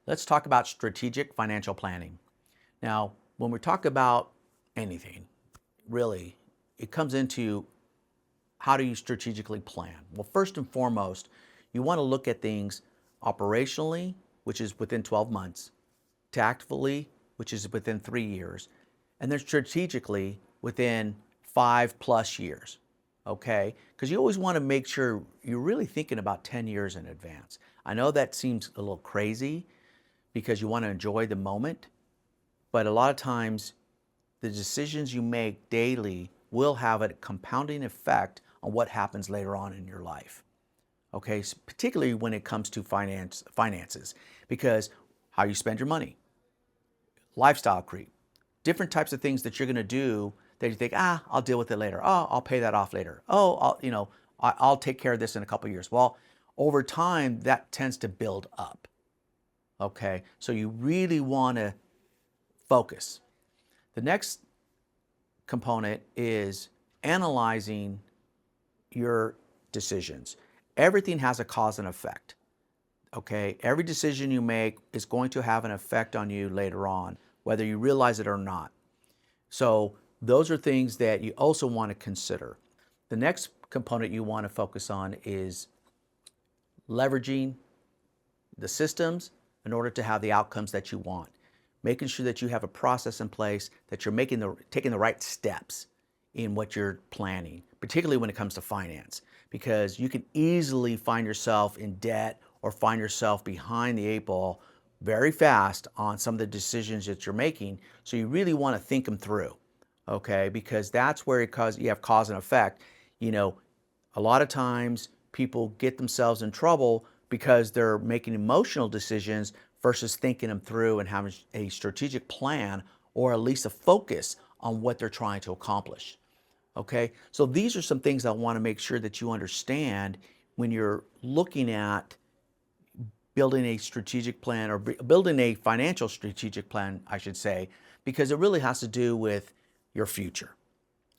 Let's talk about strategic financial planning. Now, when we talk about anything, really, it comes into how do you strategically plan? Well, first and foremost, you want to look at things operationally, which is within 12 months, tactfully, which is within 3 years, and then strategically within 5+ years. Okay? Because you always want to make sure you're really thinking about 10 years in advance. I know that seems a little crazy because you want to enjoy the moment, but a lot of times the decisions you make daily will have a compounding effect on what happens later on in your life. Okay, so particularly when it comes to finances, because how you spend your money, lifestyle creep, different types of things that you're going to do that you think, I'll deal with it later. Oh, I'll pay that off later. Oh, I'll take care of this in a couple of years. Well, over time, that tends to build up. Okay, so you really want to focus. The next component is analyzing your decisions. Everything has a cause and effect. Okay, every decision you make is going to have an effect on you later on, whether you realize it or not. So those are things that you also want to consider. The next component you want to focus on is leveraging the systems in order to have the outcomes that you want. Making sure that you have a process in place, that you're taking the right steps in what you're planning, particularly when it comes to finance, because you can easily find yourself in debt or find yourself behind the eight ball very fast on some of the decisions that you're making. So you really want to think them through, okay? Because that's where you have cause and effect. A lot of times people get themselves in trouble because they're making emotional decisions versus thinking them through and having a strategic plan or at least a focus on what they're trying to accomplish. Okay, so these are some things I want to make sure that you understand when you're looking at building a strategic plan or building a financial strategic plan, I should say, because it really has to do with your future.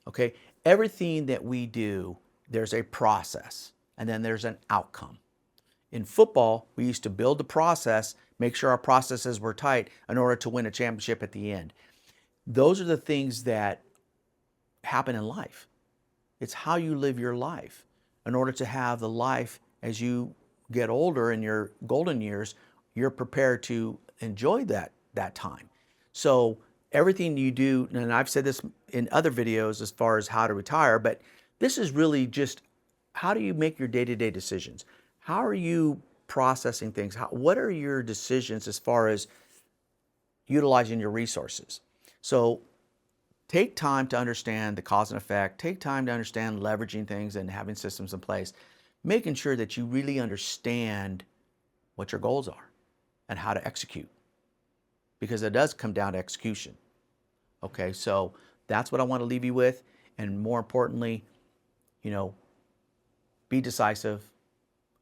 Okay, everything that we do, there's a process and then there's an outcome. In football, we used to build the process, make sure our processes were tight in order to win a championship at the end. Those are the things that happen in life. It's how you live your life in order to have the life as you get older in your golden years, you're prepared to enjoy that time. So everything you do, and I've said this in other videos as far as how to retire, but this is really just how do you make your day-to-day decisions? How are you processing things? What are your decisions as far as utilizing your resources? So take time to understand the cause and effect. Take time to understand leveraging things and having systems in place, making sure that you really understand what your goals are and how to execute, because it does come down to execution. Okay, so that's what I want to leave you with. And more importantly, be decisive,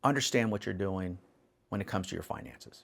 understand what you're doing when it comes to your finances.